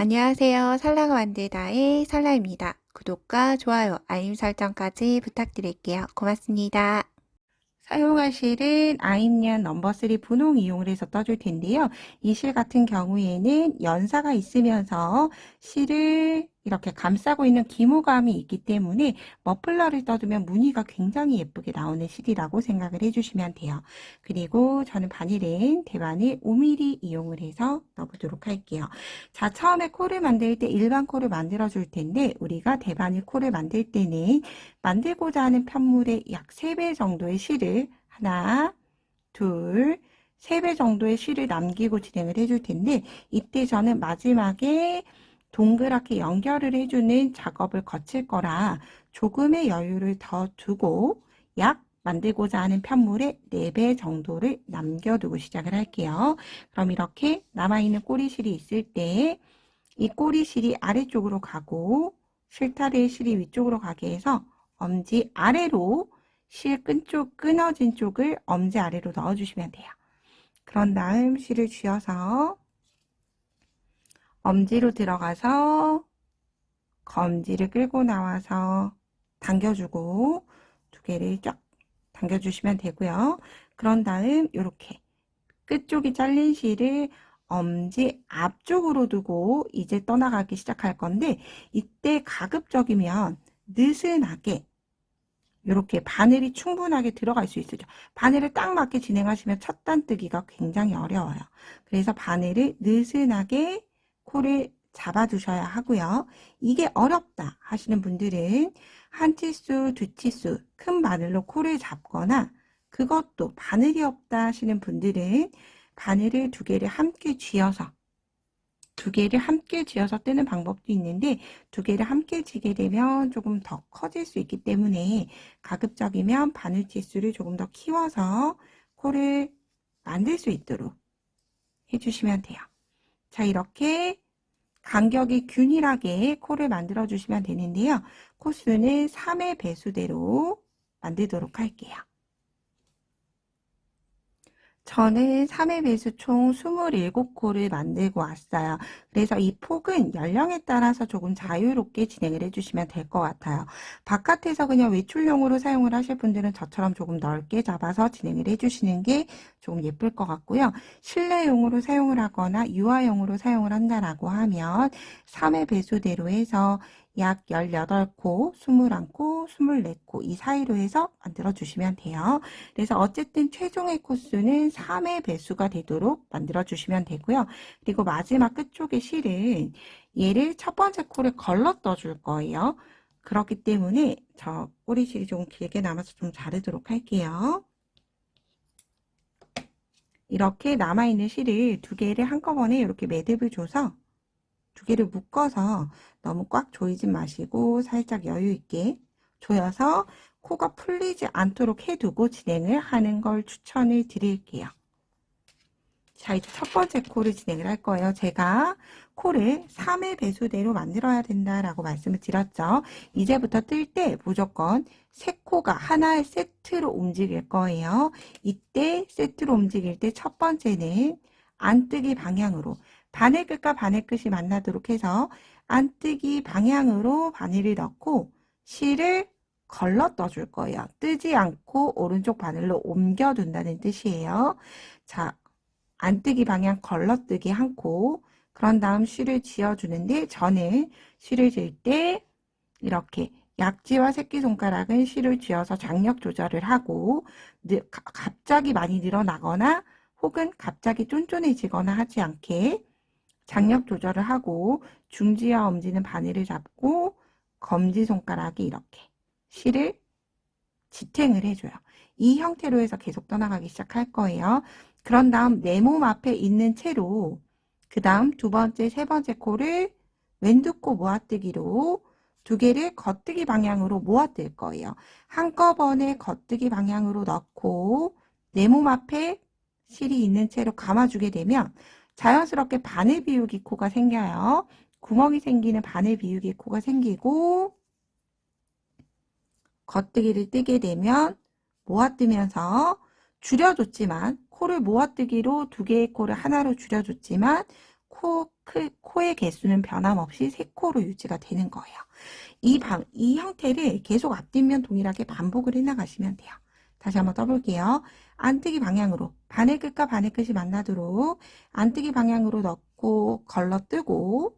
안녕하세요. 살라가 만들다의 살라입니다. 구독과 좋아요, 알림 설정까지 부탁드릴게요. 고맙습니다. 사용할 실은 아임년 넘버 3 분홍 이용을 해서 떠줄 텐데요. 이 실 같은 경우에는 연사가 있으면서 실을 이렇게 감싸고 있는 기모감이 있기 때문에 머플러를 떠두면 무늬가 굉장히 예쁘게 나오는 실이라고 생각을 해주시면 돼요. 그리고 저는 바늘은 대바늘 5mm 이용을 해서 넣어보도록 할게요. 자, 처음에 코를 만들 때 일반 코를 만들어 줄 텐데 우리가 대바늘 코를 만들 때는 만들고자 하는 편물의 약 3배 정도의 실을 하나, 둘, 3배 정도의 실을 남기고 진행을 해줄 텐데 이때 저는 마지막에 동그랗게 연결을 해주는 작업을 거칠 거라 조금의 여유를 더 두고 약 만들고자 하는 편물의 4배 정도를 남겨두고 시작을 할게요. 그럼 이렇게 남아있는 꼬리실이 있을 때 이 꼬리실이 아래쪽으로 가고 실타래의 실이 위쪽으로 가게 해서 엄지 아래로 실 끈쪽 끊어진 쪽을 엄지 아래로 넣어주시면 돼요. 그런 다음 실을 쥐어서 엄지로 들어가서 검지를 끌고 나와서 당겨주고 두 개를 쫙 당겨주시면 되고요. 그런 다음 이렇게 끝쪽이 잘린 실을 엄지 앞쪽으로 두고 이제 떠나가기 시작할 건데 이때 가급적이면 느슨하게 이렇게 바늘이 충분하게 들어갈 수 있어요. 바늘을 딱 맞게 진행하시면 첫 단뜨기가 굉장히 어려워요. 그래서 바늘을 느슨하게 코를 잡아주셔야 하고요. 이게 어렵다 하시는 분들은 한 치수, 두 치수 큰 바늘로 코를 잡거나 그것도 바늘이 없다 하시는 분들은 바늘을 두 개를 함께 쥐어서 뜨는 방법도 있는데 두 개를 함께 쥐게 되면 조금 더 커질 수 있기 때문에 가급적이면 바늘 치수를 조금 더 키워서 코를 만들 수 있도록 해주시면 돼요. 자, 이렇게 간격이 균일하게 코를 만들어 주시면 되는데요. 코수는 3의 배수대로 만들도록 할게요. 저는 3의 배수 총 27코를 만들고 왔어요. 그래서 이 폭은 연령에 따라서 조금 자유롭게 진행을 해주시면 될 것 같아요. 바깥에서 그냥 외출용으로 사용을 하실 분들은 저처럼 조금 넓게 잡아서 진행을 해주시는 게 조금 예쁠 것 같고요. 실내용으로 사용을 하거나 유아용으로 사용을 한다라고 하면 3의 배수대로 해서 약 18코, 21코, 24코 이 사이로 해서 만들어 주시면 돼요. 그래서 어쨌든 최종의 코수는 3의 배수가 되도록 만들어 주시면 되고요. 그리고 마지막 끝쪽의 실은 얘를 첫 번째 코를 걸러 떠줄 거예요. 그렇기 때문에 저 꼬리실이 조금 길게 남아서 좀 자르도록 할게요. 이렇게 남아있는 실을 두 개를 한꺼번에 이렇게 매듭을 줘서 두 개를 묶어서 너무 꽉 조이지 마시고 살짝 여유 있게 조여서 코가 풀리지 않도록 해두고 진행을 하는 걸 추천을 드릴게요. 자, 이제 첫 번째 코를 진행을 할 거예요. 제가 코를 3의 배수대로 만들어야 된다라고 말씀을 드렸죠. 이제부터 뜰 때 무조건 세 코가 하나의 세트로 움직일 거예요. 이때 세트로 움직일 때 첫 번째는 안뜨기 방향으로 바늘 끝과 바늘 끝이 만나도록 해서 안뜨기 방향으로 바늘을 넣고 실을 걸러 떠줄 거예요. 뜨지 않고 오른쪽 바늘로 옮겨둔다는 뜻이에요. 자, 안뜨기 방향 걸러뜨기 한 코, 그런 다음 실을 지어주는데 저는 실을 질 때 이렇게 약지와 새끼손가락은 실을 쥐어서 장력 조절을 하고 갑자기 많이 늘어나거나 혹은 갑자기 쫀쫀해지거나 하지 않게 장력 조절을 하고 중지와 엄지는 바늘을 잡고 검지손가락이 이렇게 실을 지탱을 해줘요. 이 형태로 해서 계속 떠나가기 시작할 거예요. 그런 다음 내 몸 앞에 있는 채로 그 다음 두 번째, 세 번째 코를 왼두코 모아뜨기로 두 개를 겉뜨기 방향으로 모아뜰 거예요. 한꺼번에 겉뜨기 방향으로 넣고 내 몸 앞에 실이 있는 채로 감아주게 되면 자연스럽게 바늘 비우기 코가 생겨요. 구멍이 생기는 바늘 비우기 코가 생기고 겉뜨기를 뜨게 되면 모아뜨면서 줄여줬지만 코를 모아뜨기로 두 개의 코를 하나로 줄여줬지만 코의 개수는 변함없이 3코로 유지가 되는 거예요. 이 형태를 계속 앞뒷면 동일하게 반복을 해나가시면 돼요. 다시 한번 떠볼게요. 안뜨기 방향으로 바늘 끝과 바늘 끝이 만나도록 안뜨기 방향으로 넣고 걸러뜨고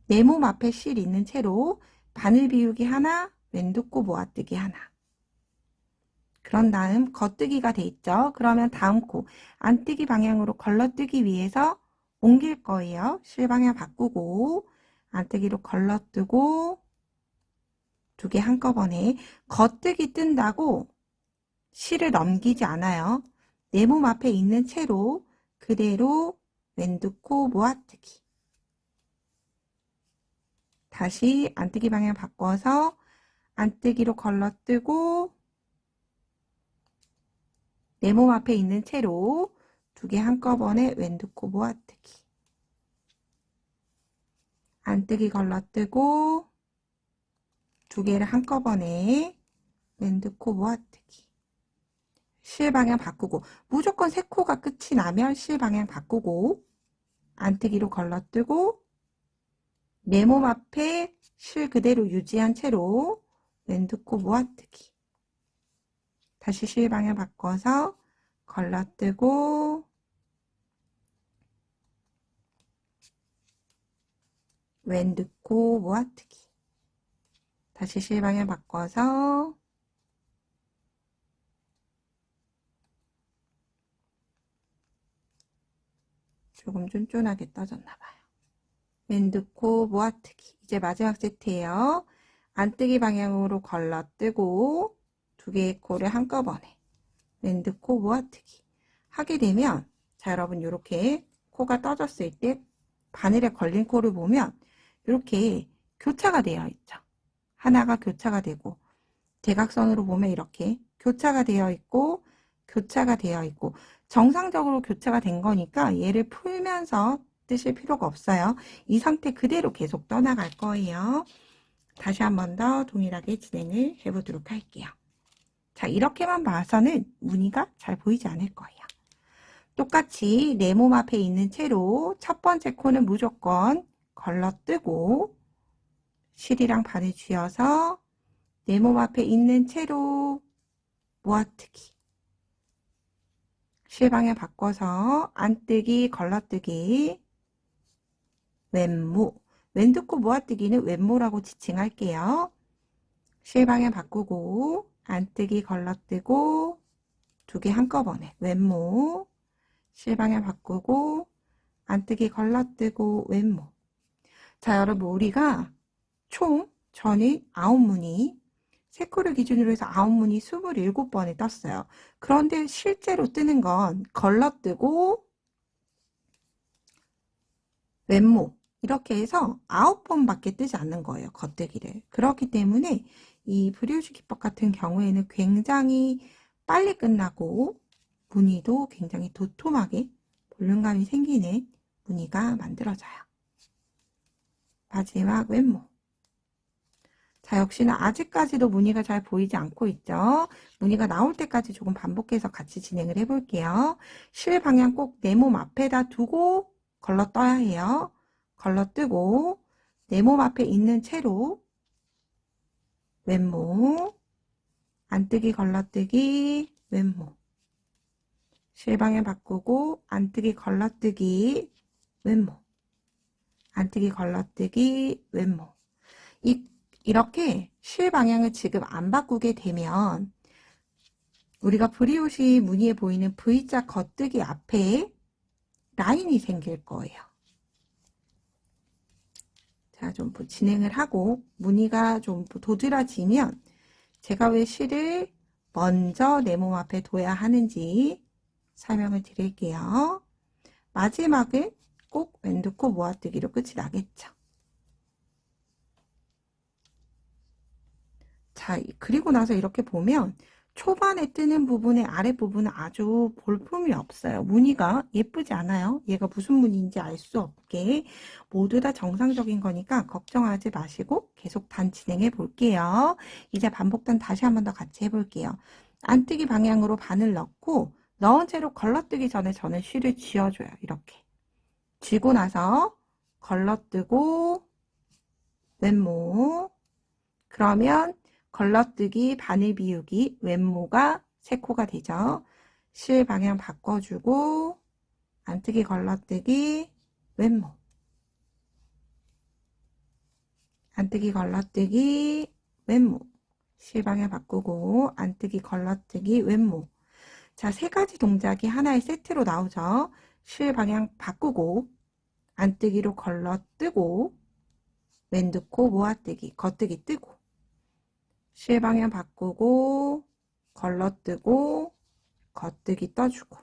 내 몸 앞에 실 있는 채로 바늘 비우기 하나, 왼두코 모아뜨기 하나. 그런 다음 겉뜨기가 돼 있죠. 그러면 다음 코 안뜨기 방향으로 걸러뜨기 위해서 옮길 거예요. 실 방향 바꾸고 안뜨기로 걸러뜨고 2개 한꺼번에 겉뜨기 뜬다고 실을 넘기지 않아요. 내 몸 앞에 있는 채로 그대로 왼두코 모아뜨기. 다시 안뜨기 방향 바꿔서 안뜨기로 걸러뜨고 내 몸 앞에 있는 채로 2개 한꺼번에 왼두코 모아뜨기. 안뜨기 걸러뜨고 2개를 한꺼번에 왼두코 모아뜨기. 실 방향 바꾸고 무조건 3코가 끝이 나면 실 방향 바꾸고 안뜨기로 걸러뜨고 내 몸 앞에 실 그대로 유지한 채로 왼두코 모아뜨기. 다시 실 방향 바꿔서 걸러뜨고 왼두코 모아뜨기. 다시 실 방향 바꿔서 조금 쫀쫀하게 떠졌나봐요. 왼두코 모아뜨기. 이제 마지막 세트예요. 안뜨기 방향으로 걸러뜨고 2개의 코를 한꺼번에 왼두코 모아뜨기 하게 되면, 자 여러분, 이렇게 코가 떠졌을 때 바늘에 걸린 코를 보면 이렇게 교차가 되어 있죠. 하나가 교차가 되고, 대각선으로 보면 이렇게 교차가 되어 있고 교차가 되어 있고, 정상적으로 교차가 된 거니까 얘를 풀면서 뜨실 필요가 없어요. 이 상태 그대로 계속 떠나갈 거예요. 다시 한 번 더 동일하게 진행을 해보도록 할게요. 자, 이렇게만 봐서는 무늬가 잘 보이지 않을 거예요. 똑같이 내 몸 앞에 있는 채로 첫 번째 코는 무조건 걸러뜨고 실이랑 바늘 쥐어서 내 몸 앞에 있는 채로 모아뜨기. 실 방향 바꿔서 안뜨기, 걸러뜨기, 왼모. 왼두코 모아뜨기는 왼모라고 지칭할게요. 실 방향 바꾸고 안뜨기, 걸러뜨고 2개 한꺼번에 왼모. 실 방향 바꾸고 안뜨기, 걸러뜨고 왼모. 자, 여러분, 우리가 총 저는 9무늬, 3코를 기준으로 해서 9무늬 27번을 떴어요. 그런데 실제로 뜨는 건 걸러뜨고 왼모 이렇게 해서 9번밖에 뜨지 않는 거예요. 겉뜨기를. 그렇기 때문에 이 브리오시 기법 같은 경우에는 굉장히 빨리 끝나고 무늬도 굉장히 도톰하게 볼륨감이 생기는 무늬가 만들어져요. 마지막 왼모. 자, 역시나 아직까지도 무늬가 잘 보이지 않고 있죠. 무늬가 나올 때까지 조금 반복해서 같이 진행을 해볼게요. 실 방향 꼭 내 몸 앞에다 두고 걸러 떠야 해요. 걸러 뜨고 내 몸 앞에 있는 채로 왼모, 안뜨기 걸러뜨기, 왼모. 실 방향 바꾸고 안뜨기 걸러뜨기, 왼모. 안뜨기 걸러뜨기, 왼모. 이렇게 실 방향을 지금 안 바꾸게 되면 우리가 브리오시 무늬에 보이는 V자 겉뜨기 앞에 라인이 생길 거예요. 자, 좀 진행을 하고 무늬가 좀 도드라지면 제가 왜 실을 먼저 내 몸 앞에 둬야 하는지 설명을 드릴게요. 마지막은 꼭 왼두코 모아뜨기로 끝이 나겠죠. 자, 그리고 나서 이렇게 보면 초반에 뜨는 부분의 아랫부분은 아주 볼품이 없어요. 무늬가 예쁘지 않아요. 얘가 무슨 무늬인지 알 수 없게 모두 다 정상적인 거니까 걱정하지 마시고 계속 단 진행해 볼게요. 이제 반복단 다시 한 번 더 같이 해볼게요. 안뜨기 방향으로 바늘 넣고 넣은 채로 걸러뜨기 전에 저는 실을 쥐어줘요. 이렇게. 쥐고 나서 걸러뜨고 왼모. 그러면 걸러뜨기, 바늘 비우기, 왼모가 세 코가 되죠. 실 방향 바꿔주고 안뜨기, 걸러뜨기, 왼모. 안뜨기, 걸러뜨기, 왼모. 실 방향 바꾸고 안뜨기, 걸러뜨기, 왼모. 자, 세 가지 동작이 하나의 세트로 나오죠. 실 방향 바꾸고 안뜨기로 걸러뜨고 왼 넣고 모아뜨기, 겉뜨기 뜨고 실 방향 바꾸고 걸러뜨고 겉뜨기 떠주고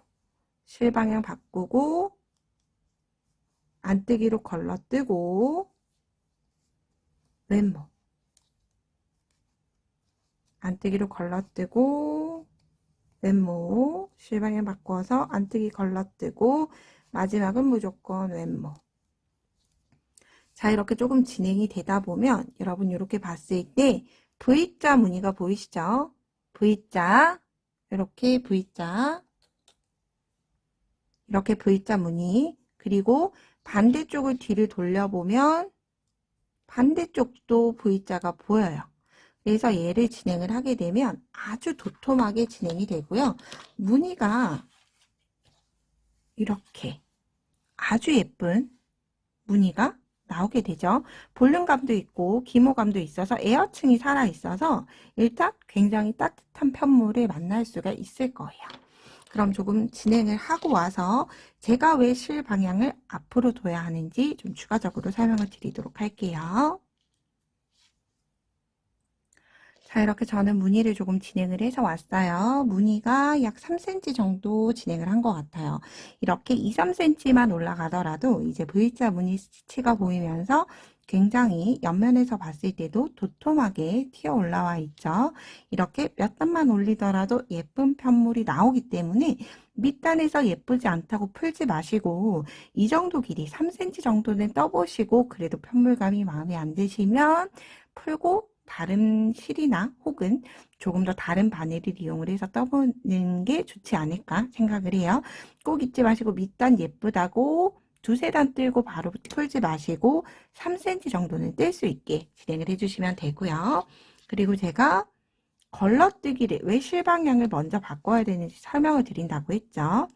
실 방향 바꾸고 안뜨기로 걸러뜨고 왼모. 안뜨기로 걸러뜨고 왼모. 실 방향 바꿔서 안뜨기 걸러뜨고 마지막은 무조건 왼모. 자, 이렇게 조금 진행이 되다 보면 여러분 이렇게 봤을 때 V자 무늬가 보이시죠? V자, 이렇게 V자, 이렇게 V자 무늬. 그리고 반대쪽을 뒤를 돌려보면 반대쪽도 V자가 보여요. 그래서 얘를 진행을 하게 되면 아주 도톰하게 진행이 되고요. 무늬가 이렇게 아주 예쁜 무늬가 나오게 되죠. 볼륨감도 있고 기모감도 있어서 에어층이 살아있어서 일단 굉장히 따뜻한 편물을 만날 수가 있을 거예요. 그럼 조금 진행을 하고 와서 제가 왜 실 방향을 앞으로 둬야 하는지 좀 추가적으로 설명을 드리도록 할게요. 자, 이렇게 저는 무늬를 조금 진행을 해서 왔어요. 무늬가 약 3cm 정도 진행을 한 것 같아요. 이렇게 2, 3cm만 올라가더라도 이제 V자 무늬 스티치가 보이면서 굉장히 옆면에서 봤을 때도 도톰하게 튀어 올라와 있죠. 이렇게 몇 단만 올리더라도 예쁜 편물이 나오기 때문에 밑단에서 예쁘지 않다고 풀지 마시고 이 정도 길이 3cm 정도는 떠보시고 그래도 편물감이 마음에 안 드시면 풀고 다른 실이나 혹은 조금 더 다른 바늘을 이용을 해서 떠보는 게 좋지 않을까 생각을 해요. 꼭 잊지 마시고 밑단 예쁘다고 두세 단 뜰고 바로 풀지 마시고 3cm 정도는 뜰 수 있게 진행을 해주시면 되고요. 그리고 제가 걸러뜨기를 왜 실방향을 먼저 바꿔야 되는지 설명을 드린다고 했죠.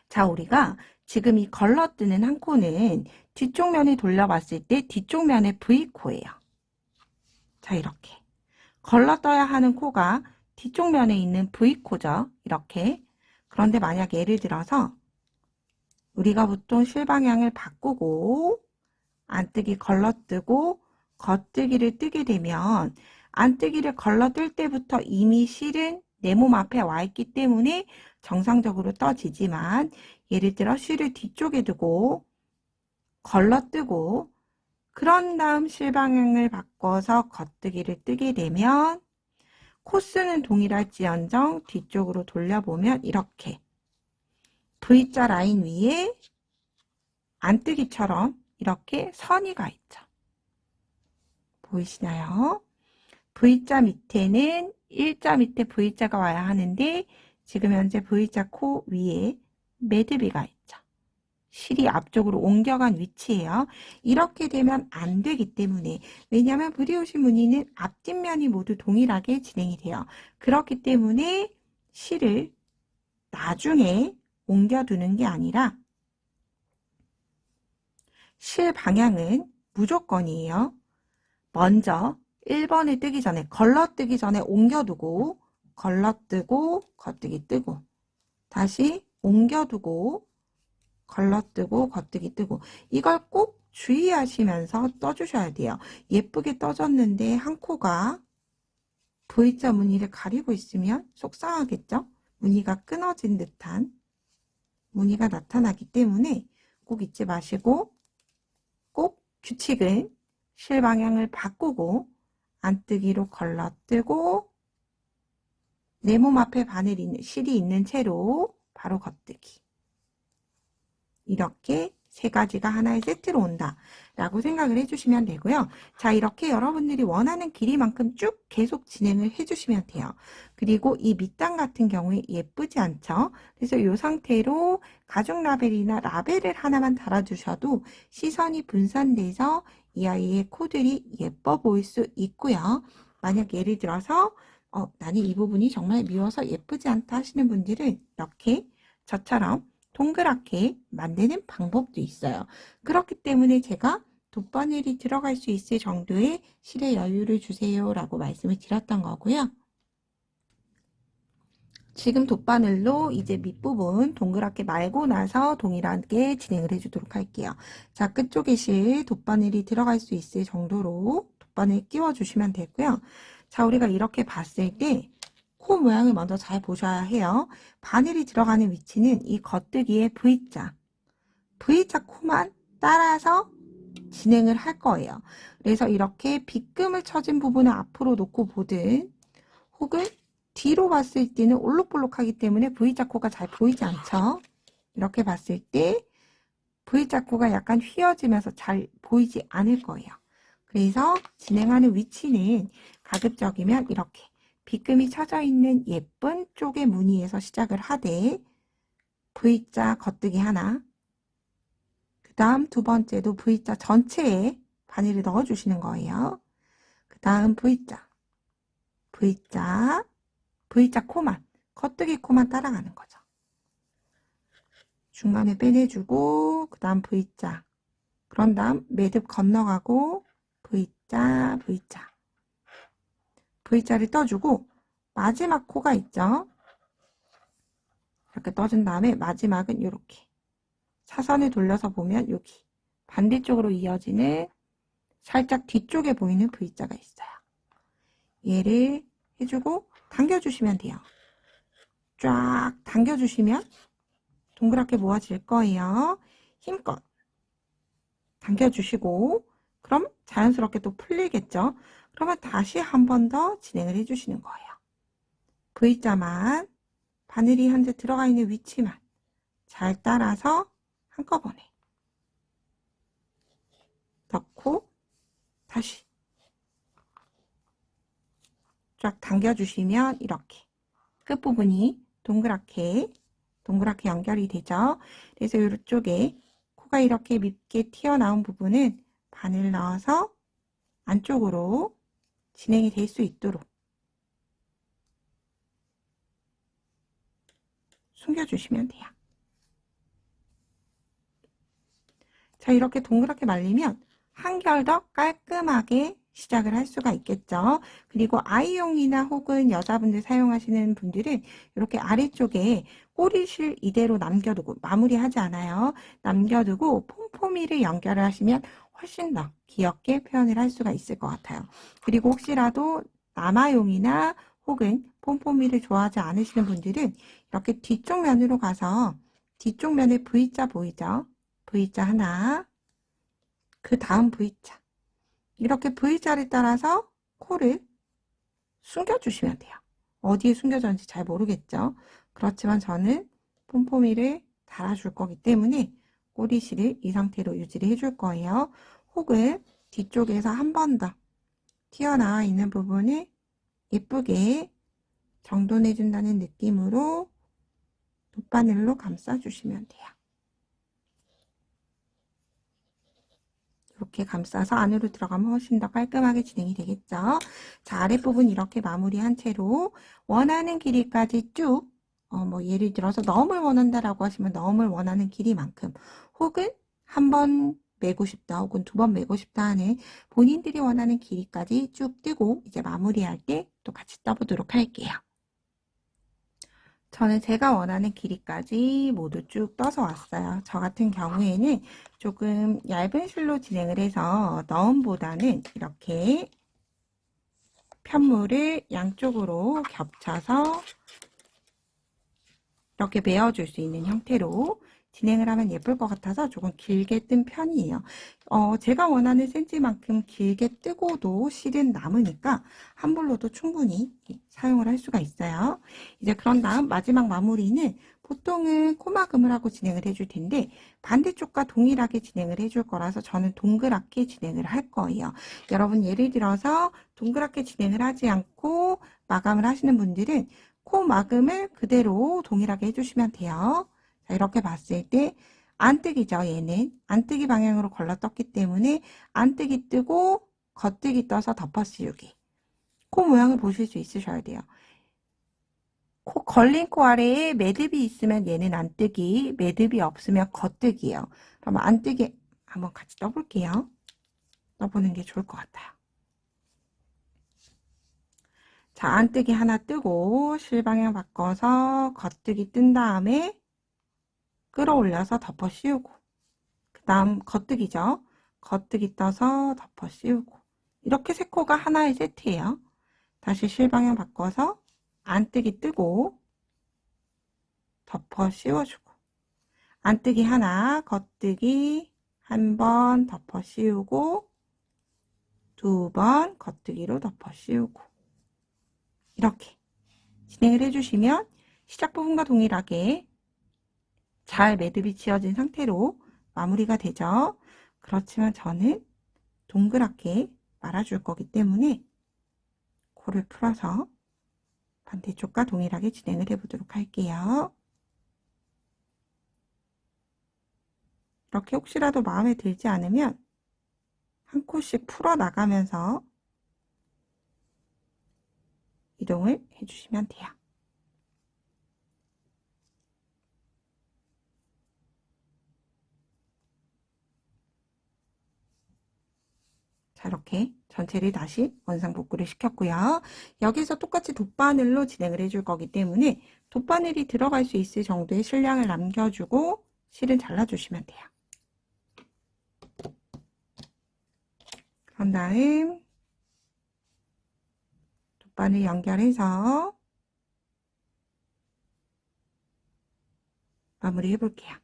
자, 우리가 지금 이 걸러뜨는 한 코는 뒤쪽 면을 돌려봤을 때 뒤쪽 면의 V코예요. 자, 이렇게 걸러떠야 하는 코가 뒤쪽 면에 있는 V코죠. 이렇게. 그런데 만약 예를 들어서 우리가 보통 실 방향을 바꾸고 안뜨기 걸러뜨고 겉뜨기를 뜨게 되면 안뜨기를 걸러뜰 때부터 이미 실은 내 몸 앞에 와 있기 때문에 정상적으로 떠지지만 예를 들어 실을 뒤쪽에 두고 걸러뜨고 그런 다음 실 방향을 바꿔서 겉뜨기를 뜨게 되면 코스는 동일할지언정 뒤쪽으로 돌려보면 이렇게 V자 라인 위에 안뜨기처럼 이렇게 선이 가 있죠. 보이시나요? V자 밑에는 일자 밑에 V자가 와야 하는데 지금 현재 V자 코 위에 매듭이가 있죠. 실이 앞쪽으로 옮겨간 위치예요. 이렇게 되면 안 되기 때문에 왜냐하면 브리오시 무늬는 앞뒷면이 모두 동일하게 진행이 돼요. 그렇기 때문에 실을 나중에 옮겨두는 게 아니라 실 방향은 무조건이에요. 먼저 1번을 뜨기 전에 걸러뜨기 전에 옮겨두고 걸러뜨고 겉뜨기 뜨고 다시 옮겨두고 걸러뜨고 겉뜨기 뜨고 이걸 꼭 주의하시면서 떠주셔야 돼요. 예쁘게 떠졌는데 한 코가 V자 무늬를 가리고 있으면 속상하겠죠? 무늬가 끊어진 듯한 무늬가 나타나기 때문에 꼭 잊지 마시고 꼭 규칙은 실 방향을 바꾸고 안뜨기로 걸러뜨고 내 몸 앞에 실이 있는 채로 바로 겉뜨기 이렇게 세 가지가 하나의 세트로 온다 라고 생각을 해주시면 되고요. 자, 이렇게 여러분들이 원하는 길이만큼 쭉 계속 진행을 해주시면 돼요. 그리고 이 밑단 같은 경우에 예쁘지 않죠? 그래서 이 상태로 가죽 라벨이나 라벨을 하나만 달아주셔도 시선이 분산돼서 이 아이의 코들이 예뻐 보일 수 있고요. 만약 예를 들어서 나는 이 부분이 정말 미워서 예쁘지 않다 하시는 분들은 이렇게 저처럼 동그랗게 만드는 방법도 있어요. 그렇기 때문에 제가 돗바늘이 들어갈 수 있을 정도의 실의 여유를 주세요 라고 말씀을 드렸던 거고요. 지금 돗바늘로 이제 밑부분 동그랗게 말고 나서 동일하게 진행을 해주도록 할게요. 자, 끝쪽에 실 돗바늘이 들어갈 수 있을 정도로 돗바늘 끼워주시면 되고요. 자, 우리가 이렇게 봤을 때 코 모양을 먼저 잘 보셔야 해요. 바늘이 들어가는 위치는 이 겉뜨기의 V자 코만 따라서 진행을 할 거예요. 그래서 이렇게 빗금을 쳐진 부분을 앞으로 놓고 보든 혹은 뒤로 봤을 때는 올록볼록하기 때문에 V자 코가 잘 보이지 않죠? 이렇게 봤을 때 V자 코가 약간 휘어지면서 잘 보이지 않을 거예요. 그래서 진행하는 위치는 가급적이면 이렇게 빗금이 쳐져 있는 예쁜 쪽의 무늬에서 시작을 하되 V자 겉뜨기 하나, 그 다음 두 번째도 V자 전체에 바늘을 넣어주시는 거예요. 그 다음 V자 코만, 겉뜨기 코만 따라가는 거죠. 중간에 빼내주고 그 다음 V자, 그런 다음 매듭 건너가고 V자를 떠주고 마지막 코가 있죠. 이렇게 떠준 다음에 마지막은 이렇게 사선을 돌려서 보면 여기 반대쪽으로 이어지는 살짝 뒤쪽에 보이는 V자가 있어요. 얘를 해주고 당겨주시면 돼요. 쫙 당겨주시면 동그랗게 모아질 거예요. 힘껏 당겨주시고 그럼 자연스럽게 또 풀리겠죠. 그러면 다시 한 번 더 진행을 해주시는 거예요. V자만 바늘이 현재 들어가 있는 위치만 잘 따라서 한꺼번에 넣고 다시 쫙 당겨주시면 이렇게 끝부분이 동그랗게 연결이 되죠. 그래서 이쪽에 코가 이렇게 밉게 튀어나온 부분은 바늘 넣어서 안쪽으로 진행이 될 수 있도록 숨겨주시면 돼요. 자, 이렇게 동그랗게 말리면 한결 더 깔끔하게 시작을 할 수가 있겠죠. 그리고 아이용이나 혹은 여자분들 사용하시는 분들은 이렇게 아래쪽에 꼬리실 이대로 남겨두고 마무리하지 않아요. 남겨두고 폼포미를 연결을 하시면 훨씬 더 귀엽게 표현을 할 수가 있을 것 같아요. 그리고 혹시라도 남아용이나 혹은 폼포미를 좋아하지 않으시는 분들은 이렇게 뒤쪽 면으로 가서 뒤쪽 면에 V자 보이죠? V자 하나, 그 다음 V자, 이렇게 V자를 따라서 코를 숨겨주시면 돼요. 어디에 숨겨졌는지 잘 모르겠죠? 그렇지만 저는 폼포미를 달아줄 거기 때문에 꼬리실을 이 상태로 유지를 해줄 거예요. 혹은 뒤쪽에서 한 번 더 튀어나와 있는 부분을 예쁘게 정돈해준다는 느낌으로 돗바늘로 감싸주시면 돼요. 이렇게 감싸서 안으로 들어가면 훨씬 더 깔끔하게 진행이 되겠죠. 자, 아랫부분 이렇게 마무리한 채로 원하는 길이까지 쭉 뭐 예를 들어서 너물 원한다라고 하시면 너물 원하는 길이만큼 혹은 한 번 매고 싶다 혹은 두 번 매고 싶다 하는 본인들이 원하는 길이까지 쭉 뜨고 이제 마무리할 때 또 같이 떠보도록 할게요. 저는 제가 원하는 길이까지 모두 쭉 떠서 왔어요. 저 같은 경우에는 조금 얇은 실로 진행을 해서 너음보다는 이렇게 편물을 양쪽으로 겹쳐서 이렇게 메어줄 수 있는 형태로 진행을 하면 예쁠 것 같아서 조금 길게 뜬 편이에요. 제가 원하는 센치만큼 길게 뜨고도 실은 남으니까 한 볼로도 충분히 사용을 할 수가 있어요. 이제 그런 다음 마지막 마무리는 보통은 코막음을 하고 진행을 해줄 텐데 반대쪽과 동일하게 진행을 해줄 거라서 저는 동그랗게 진행을 할 거예요. 여러분 예를 들어서 동그랗게 진행을 하지 않고 마감을 하시는 분들은 코막음을 그대로 동일하게 해주시면 돼요. 자, 이렇게 봤을 때 안뜨기죠. 얘는 안뜨기 방향으로 걸러떴기 때문에 안뜨기 뜨고 겉뜨기 떠서 덮어 씌우기. 코 모양을 보실 수 있으셔야 돼요. 코 걸린 코 아래에 매듭이 있으면 얘는 안뜨기, 매듭이 없으면 겉뜨기예요. 그럼 안뜨기 한번 같이 떠볼게요. 떠보는 게 좋을 것 같아요. 자, 안뜨기 하나 뜨고 실방향 바꿔서 겉뜨기 뜬 다음에 끌어올려서 덮어 씌우고 그 다음 겉뜨기죠. 겉뜨기 떠서 덮어 씌우고 이렇게 세 코가 하나의 세트예요. 다시 실방향 바꿔서 안뜨기 뜨고 덮어 씌워주고 안뜨기 하나, 겉뜨기 한 번 덮어 씌우고 두 번 겉뜨기로 덮어 씌우고 이렇게 진행을 해주시면 시작 부분과 동일하게 잘 매듭이 지어진 상태로 마무리가 되죠. 그렇지만 저는 동그랗게 말아줄 거기 때문에 코를 풀어서 반대쪽과 동일하게 진행을 해보도록 할게요. 이렇게 혹시라도 마음에 들지 않으면 한 코씩 풀어 나가면서 이동을 해주시면 돼요. 자, 이렇게 전체를 다시 원상복구를 시켰고요. 여기서 똑같이 돗바늘로 진행을 해줄 거기 때문에 돗바늘이 들어갈 수 있을 정도의 실량을 남겨주고 실은 잘라주시면 돼요. 그런 다음 돗바늘 연결해서 마무리 해볼게요.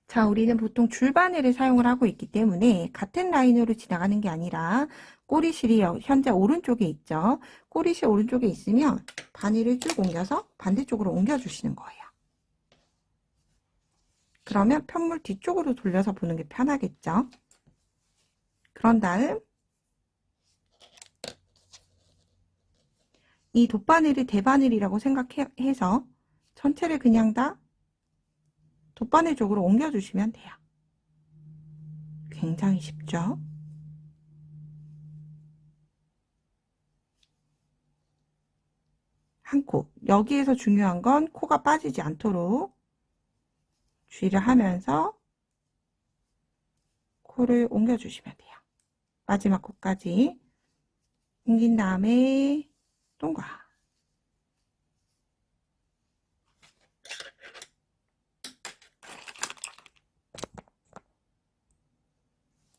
자, 우리는 보통 줄바늘을 사용을 하고 있기 때문에 같은 라인으로 지나가는 게 아니라 꼬리실이 현재 오른쪽에 있죠. 꼬리실 오른쪽에 있으면 바늘을 쭉 옮겨서 반대쪽으로 옮겨주시는 거예요. 그러면 편물 뒤쪽으로 돌려서 보는 게 편하겠죠. 그런 다음 이 돗바늘을 대바늘이라고 생각해서 전체를 그냥 다 돗바늘 쪽으로 옮겨주시면 돼요. 굉장히 쉽죠? 한 코. 여기에서 중요한 건 코가 빠지지 않도록 주의를 하면서 코를 옮겨주시면 돼요. 마지막 코까지 옮긴 다음에 동과.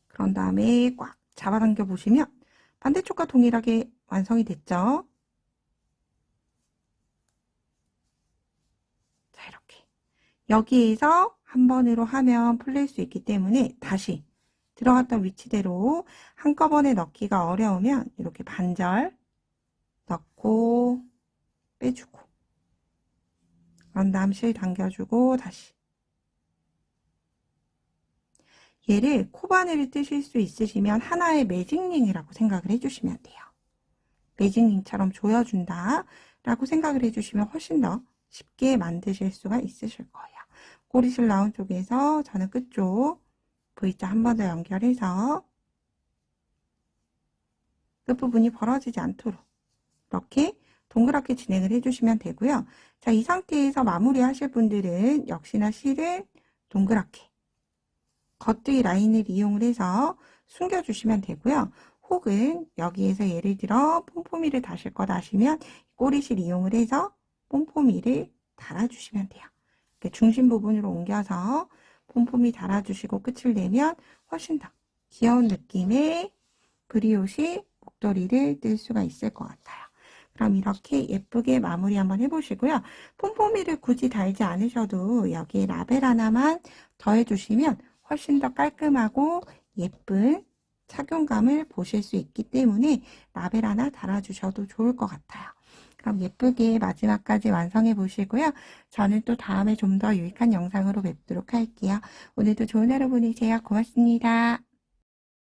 그런 다음에 꽉 잡아당겨 보시면 반대쪽과 동일하게 완성이 됐죠. 자, 이렇게 여기에서 한 번으로 하면 풀릴 수 있기 때문에 다시 들어갔던 위치대로 한꺼번에 넣기가 어려우면 이렇게 반절 넣고 빼주고 그런 다음 실 당겨주고 다시 얘를 코바늘을 뜨실 수 있으시면 하나의 매직링이라고 생각을 해주시면 돼요. 매직링처럼 조여준다 라고 생각을 해주시면 훨씬 더 쉽게 만드실 수가 있으실 거예요. 꼬리실 나온 쪽에서 저는 끝쪽 V자 한 번 더 연결해서 끝부분이 벌어지지 않도록 이렇게 동그랗게 진행을 해주시면 되고요. 자, 이 상태에서 마무리 하실 분들은 역시나 실을 동그랗게 겉뜨기 라인을 이용을 해서 숨겨주시면 되고요. 혹은 여기에서 예를 들어 폼포미를 다실 거다 하시면 꼬리실 이용을 해서 폼포미를 달아주시면 돼요. 이렇게 중심 부분으로 옮겨서 폼포미 달아주시고 끝을 내면 훨씬 더 귀여운 느낌의 브리옷이 목도리를 뜰 수가 있을 것 같아요. 그럼 이렇게 예쁘게 마무리 한번 해보시고요. 폼포미를 굳이 달지 않으셔도 여기에 라벨 하나만 더해주시면 훨씬 더 깔끔하고 예쁜 착용감을 보실 수 있기 때문에 라벨 하나 달아주셔도 좋을 것 같아요. 그럼 예쁘게 마지막까지 완성해 보시고요. 저는 또 다음에 좀 더 유익한 영상으로 뵙도록 할게요. 오늘도 좋은 하루 보내세요. 고맙습니다.